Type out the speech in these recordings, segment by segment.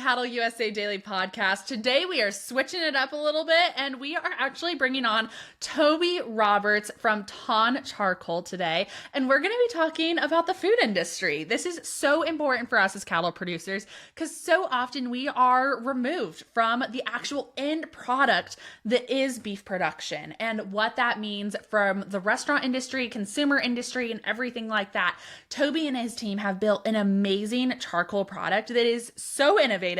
Cattle USA Daily Podcast. Today we are switching it up a little bit and we are actually bringing on Toby Roberts from Thaan Charcoal today. And we're going to be talking about the food industry. This is so important for us as cattle producers because so often we are removed from the actual end product that is beef production and what that means from the restaurant industry, consumer industry, and everything like that. Toby and his team have built an amazing charcoal product that is so innovative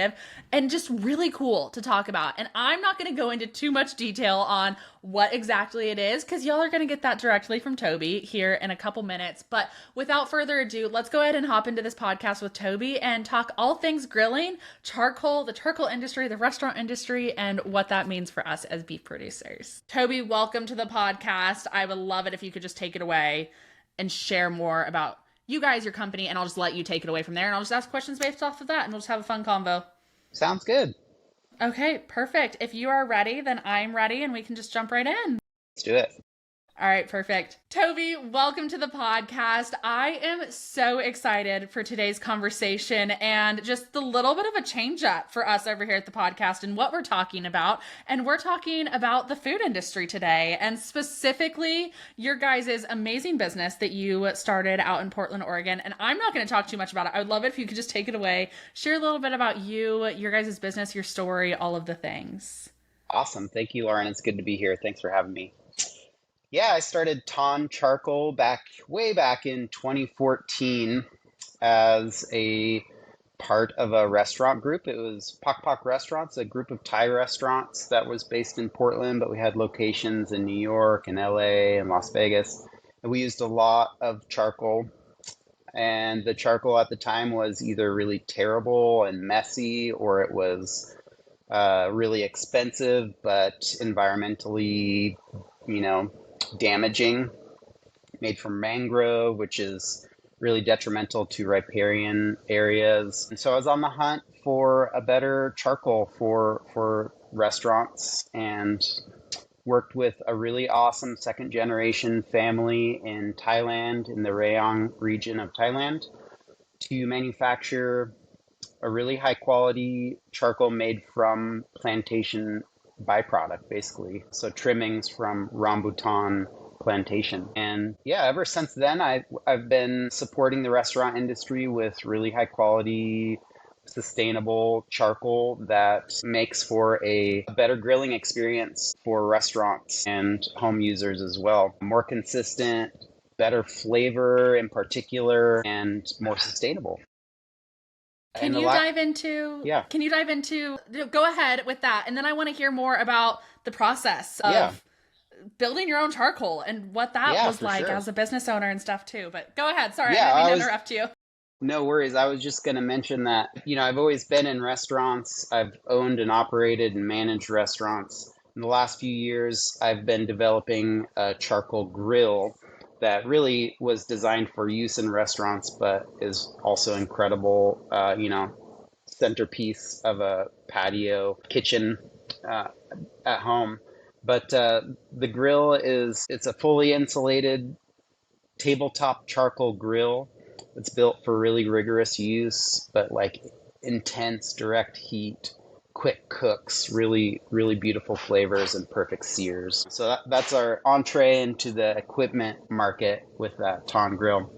and just really cool to talk about. And I'm not going to go into too much detail on what exactly it is because y'all are going to get that directly from Toby here in a couple minutes. But without further ado, let's go ahead and hop into this podcast with Toby and talk all things grilling, charcoal, the charcoal industry, the restaurant industry, and what that means for us as beef producers. Toby, welcome to the podcast. I would love it if you could just take it away and share more about you guys, your company, and I'll just let you take it away from there. And I'll just ask questions based off of that, and we'll just have a fun convo. Sounds good. Okay, perfect. If you are ready, then I'm ready, and we can just jump right in. Let's do it. All right, perfect. Toby, welcome to the podcast. I am so excited for today's conversation and just the little bit of a change up for us over here at the podcast and what we're talking about. And we're talking about the food industry today and specifically your guys' amazing business that you started out in Portland, Oregon. And I'm not going to talk too much about it. I would love it if you could just take it away, share a little bit about you, your guys' business, your story, all of the things. Awesome. Thank you, Lauren. It's good to be here. Thanks for having me. Yeah, I started Thaan Charcoal way back in 2014 as a part of a restaurant group. It was Pok Pok Restaurants, a group of Thai restaurants that was based in Portland, but we had locations in New York and LA and Las Vegas. And we used a lot of charcoal. And the charcoal at the time was either really terrible and messy, or it was really expensive, but environmentally, damaging, made from mangrove, which is really detrimental to riparian areas. And so I was on the hunt for a better charcoal for restaurants and worked with a really awesome second generation family in Thailand, in the Rayong region of Thailand, to manufacture a really high quality charcoal made from plantation byproduct, basically. So trimmings from rambutan plantation. And yeah, ever since then, I've been supporting the restaurant industry with really high quality, sustainable charcoal that makes for a better grilling experience for restaurants and home users as well. More consistent, better flavor in particular, and more sustainable. Can you dive into, go ahead with that. And then I want to hear more about the process of building your own charcoal and what that was like as a business owner and stuff too. But go ahead. Sorry, I didn't mean to interrupt you. No worries. I was just going to mention that, I've always been in restaurants. I've owned and operated and managed restaurants. In the last few years, I've been developing a charcoal grill that really was designed for use in restaurants, but is also incredible, centerpiece of a patio kitchen at home. But the grill it's a fully insulated tabletop charcoal grill. It's built for really rigorous use, but like intense direct heat, quick cooks, really, really beautiful flavors and perfect sears. So that's our entree into the equipment market with that Thann Gril.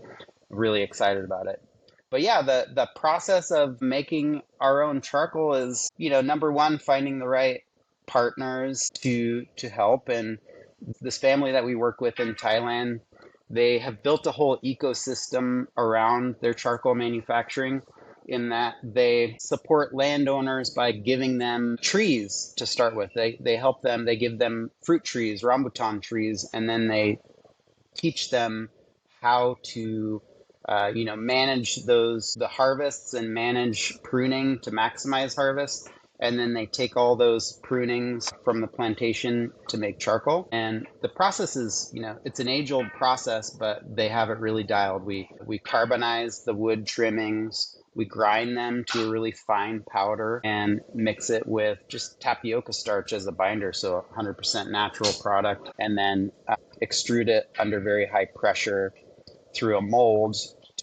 Really excited about it. But yeah, the process of making our own charcoal is, number one, finding the right partners to help. And this family that we work with in Thailand, they have built a whole ecosystem around their charcoal manufacturing, in that they support landowners by giving them trees to start with. They help them, they give them fruit trees, rambutan trees, and then they teach them how to manage the harvests and manage pruning to maximize harvest. And then they take all those prunings from the plantation to make charcoal. And the process is, it's an age-old process, but they have it really dialed. We carbonize the wood trimmings. We grind them to a really fine powder and mix it with just tapioca starch as a binder, so 100% natural product, and then extrude it under very high pressure through a mold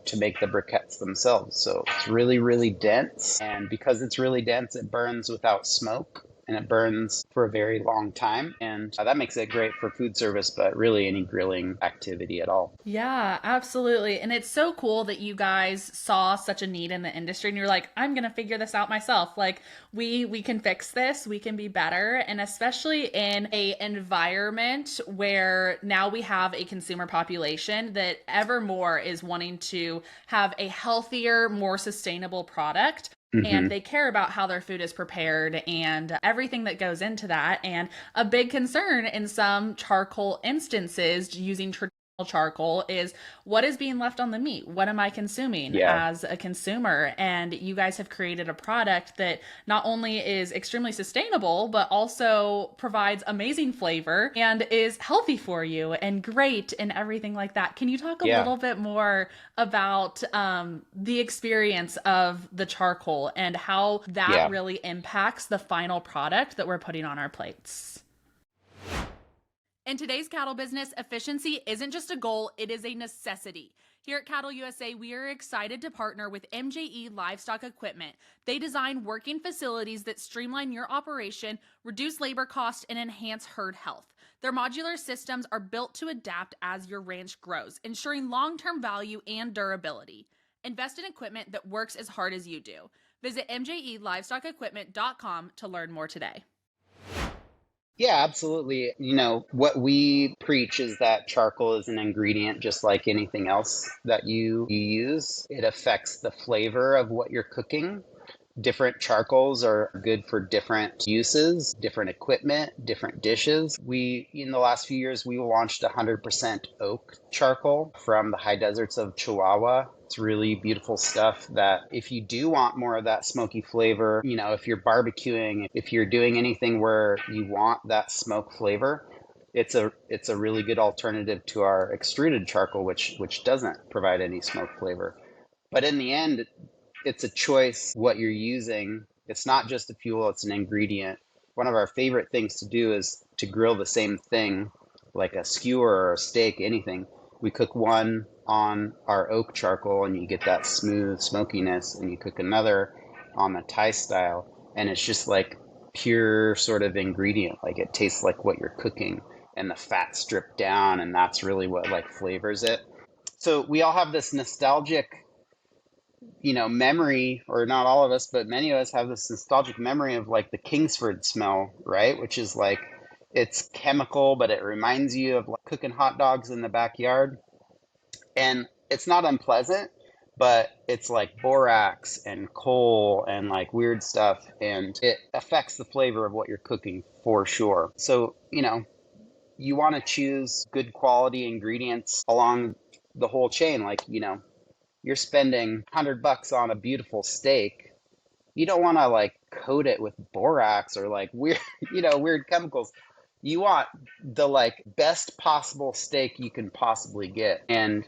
to make the briquettes themselves. So it's really, really dense. And because it's really dense, it burns without smoke. And it burns for a very long time. And that makes it great for food service, but really any grilling activity at all. Yeah, absolutely. And it's so cool that you guys saw such a need in the industry and you're like, I'm going to figure this out myself. Like we can fix this, we can be better, and especially in a environment where now we have a consumer population that ever more is wanting to have a healthier, more sustainable product. And Hmm. they care about how their food is prepared and everything that goes into that. And a big concern in some charcoal instances using traditional charcoal is what is being left on the meat? What am I consuming Yeah. as a consumer? And you guys have created a product that not only is extremely sustainable, but also provides amazing flavor and is healthy for you and great and everything like that. Can you talk a Yeah. little bit more about the experience of the charcoal and how that Yeah. really impacts the final product that we're putting on our plates? In today's cattle business, efficiency isn't just a goal, it is a necessity. Here at Cattle USA, we are excited to partner with MJE Livestock Equipment. They design working facilities that streamline your operation, reduce labor costs, and enhance herd health. Their modular systems are built to adapt as your ranch grows, ensuring long-term value and durability. Invest in equipment that works as hard as you do. Visit mjelivestockequipment.com to learn more today. Yeah, absolutely. What we preach is that charcoal is an ingredient just like anything else that you use. It affects the flavor of what you're cooking. Different charcoals are good for different uses, different equipment, different dishes. In the last few years, we launched 100% oak charcoal from the high deserts of Chihuahua. It's really beautiful stuff that if you do want more of that smoky flavor, if you're barbecuing, if you're doing anything where you want that smoke flavor, it's a really good alternative to our extruded charcoal, which doesn't provide any smoke flavor. But in the end, it's a choice what you're using. It's not just a fuel, it's an ingredient. One of our favorite things to do is to grill the same thing, like a skewer or a steak, anything. We cook one on our oak charcoal and you get that smooth smokiness, and you cook another on the Thai style, and it's just like pure sort of ingredient. Like it tastes like what you're cooking, and the fat stripped down, and that's really what like flavors it. So we all have this nostalgic memory, or not all of us, but many of us have this nostalgic memory of like the Kingsford smell, right? Which is like, it's chemical, but it reminds you of like cooking hot dogs in the backyard. And it's not unpleasant, but it's like borax and coal and like weird stuff. And it affects the flavor of what you're cooking for sure. So, you want to choose good quality ingredients along the whole chain. Like, you're spending $100 on a beautiful steak. You don't want to like coat it with borax or like weird, weird chemicals. You want the like best possible steak you can possibly get. And,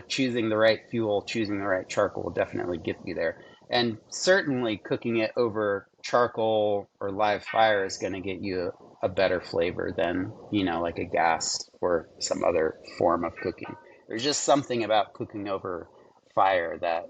choosing the right fuel, choosing the right charcoal will definitely get you there. And certainly cooking it over charcoal or live fire is going to get you a better flavor than, like a gas or some other form of cooking. There's just something about cooking over fire that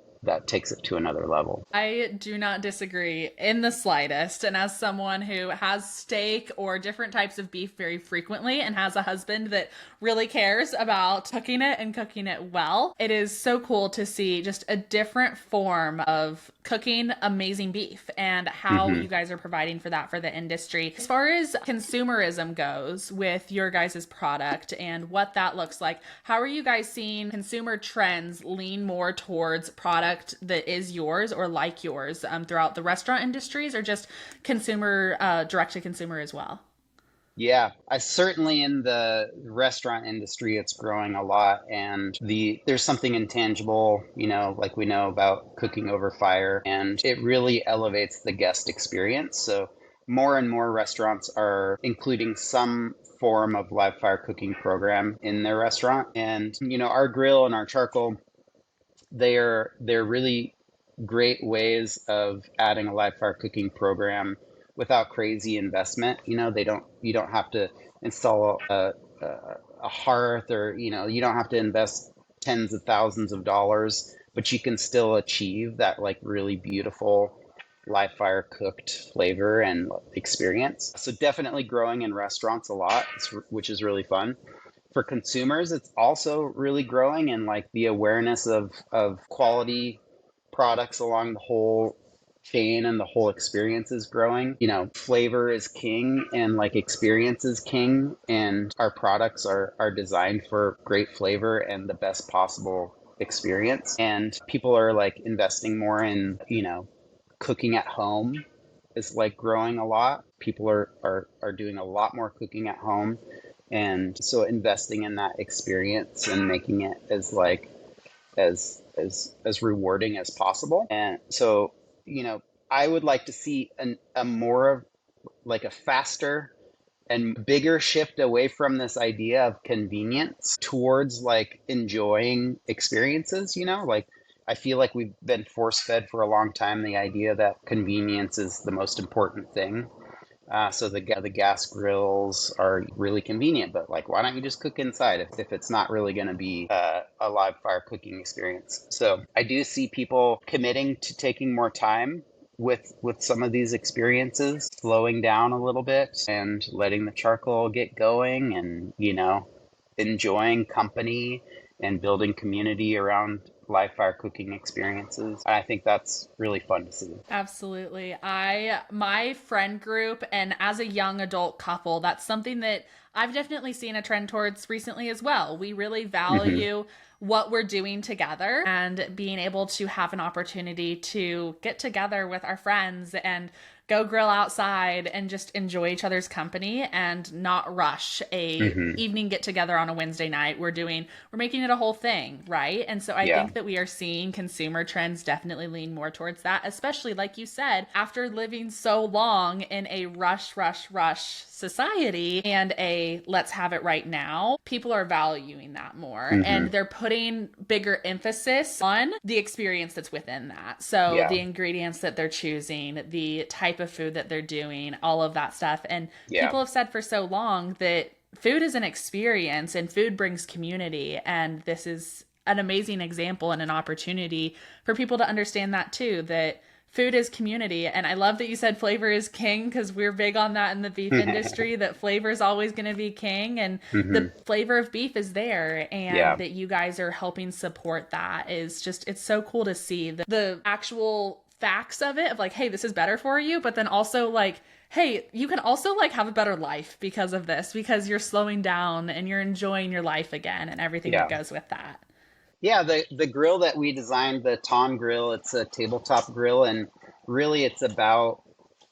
takes it to another level. I do not disagree in the slightest. And as someone who has steak or different types of beef very frequently and has a husband that really cares about cooking it and cooking it well, it is so cool to see just a different form of cooking amazing beef and how Hmm. you guys are providing for that for the industry. As far as consumerism goes with your guys' product and what that looks like, how are you guys seeing consumer trends lean more towards product that is yours or like yours throughout the restaurant industries, or just consumer direct to consumer as well? Yeah, I certainly in the restaurant industry, it's growing a lot, and there's something intangible, like we know about cooking over fire, and it really elevates the guest experience. So more and more restaurants are including some form of live fire cooking program in their restaurant, and our grill and our charcoal, they're really great ways of adding a live fire cooking program without crazy investment. You don't have to install a hearth, or you don't have to invest tens of thousands of dollars, but you can still achieve that like really beautiful live fire cooked flavor and experience. So definitely growing in restaurants a lot, which is really fun. For consumers, it's also really growing, and like the awareness of quality products along the whole chain and the whole experience is growing. You know, flavor is king and like experience is king, and our products are designed for great flavor and the best possible experience. And people are like investing more in, you know, cooking at home is like growing a lot. People are doing a lot more cooking at home. And so investing in that experience and making it as like as rewarding as possible. And so, you know, I would like to see a more like a faster and bigger shift away from this idea of convenience towards like enjoying experiences, you know, like I feel like we've been force fed for a long time the idea that convenience is the most important thing. So the gas grills are really convenient, but like, why don't you just cook inside if it's not really going to be a live fire cooking experience? So I do see people committing to taking more time with some of these experiences, slowing down a little bit and letting the charcoal get going, and you know, enjoying company and building community around live fire cooking experiences. I think that's really fun to see. Absolutely. My friend group, and as a young adult couple, that's something that I've definitely seen a trend towards recently as well. We really Hmm. value what we're doing together, and being able to have an opportunity to get together with our friends and go grill outside and just enjoy each other's company and not rush a Hmm. evening get together on a Wednesday night. We're making it a whole thing, right? And so I Yeah. think that we are seeing consumer trends definitely lean more towards that, especially like you said, after living so long in a rush society and a let's have it right now, people are valuing that more, and Hmm. they're putting bigger emphasis on the experience that's within that. So Yeah. the ingredients that they're choosing, the type of food that they're doing, all of that stuff. And Yeah. people have said for so long that food is an experience and food brings community. And this is an amazing example and an opportunity for people to understand that too, that food is community. And I love that you said flavor is king, because we're big on that in the beef industry, that flavor is always going to be king, and the Hmm. flavor of beef is there, and Yeah. that you guys are helping support that is just, it's so cool to see the actual facts of it, of like, hey, this is better for you, but then also like, hey, you can also like have a better life because of this, because you're slowing down and you're enjoying your life again and everything that Yeah. goes with that. Yeah, the grill that we designed, the Thann Gril, it's a tabletop grill, and really it's about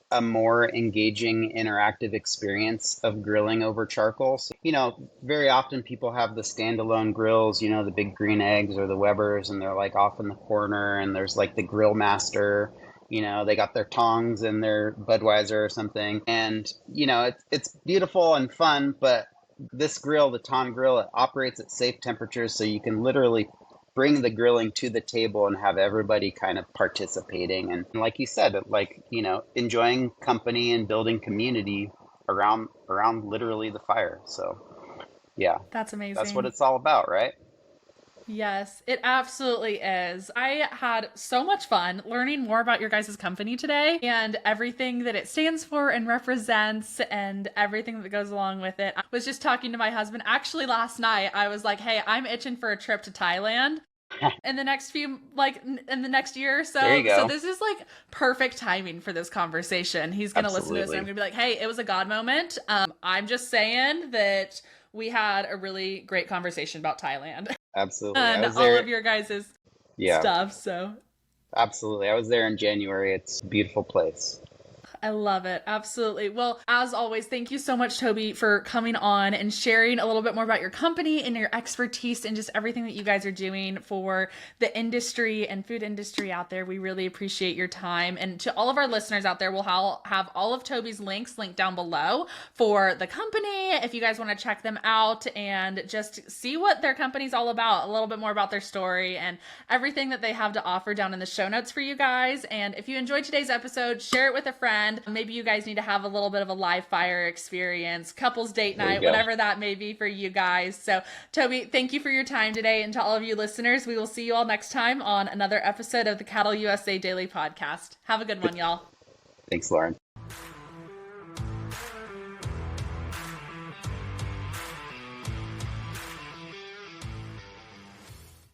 a more engaging, interactive experience of grilling over charcoal. So, you know, very often people have the standalone grills, you know, the big green eggs or the Webers, and they're like off in the corner, and there's like the grill master, you know, they got their tongs and their Budweiser or something. And, you know, it's beautiful and fun, but this grill, the Thann Gril, it operates at safe temperatures, so you can literally bring the grilling to the table and have everybody kind of participating. And like you said, like, you know, enjoying company and building community around literally the fire. So yeah, That's that's what amazing. it's all about, right? Yes, it absolutely is. I had so much fun learning more about your guys' company today and everything that it stands for and represents and everything that goes along with it. I was just talking to my husband actually last night. I was like, hey, I'm itching for a trip to Thailand in the next few, like in the next year or There you so. So go. this is like perfect timing for this conversation. He's gonna listen to this and I'm Absolutely. gonna be like, hey, it was a God moment. I'm just saying that we had a really great conversation about Thailand Absolutely. I and was all of there. your guys' Yeah, stuff. So absolutely. I was there in January. It's a beautiful place. I love it. Absolutely. Well, as always, thank you so much, Toby, for coming on and sharing a little bit more about your company and your expertise and just everything that you guys are doing for the industry and food industry out there. We really appreciate your time. And to all of our listeners out there, we'll have all of Toby's links linked down below for the company if you guys want to check them out and just see what their company's all about, a little bit more about their story and everything that they have to offer down in the show notes for you guys. And if you enjoyed today's episode, share it with a friend weekend. Maybe you guys need to have a little bit of a live fire experience, couples date There you night, go. whatever that may be for you guys. So, Toby, thank you for your time today. And to all of you listeners, we will see you all next time on another episode of the Cattle USA Daily Podcast. Have a good one, y'all. Thanks, Lauren.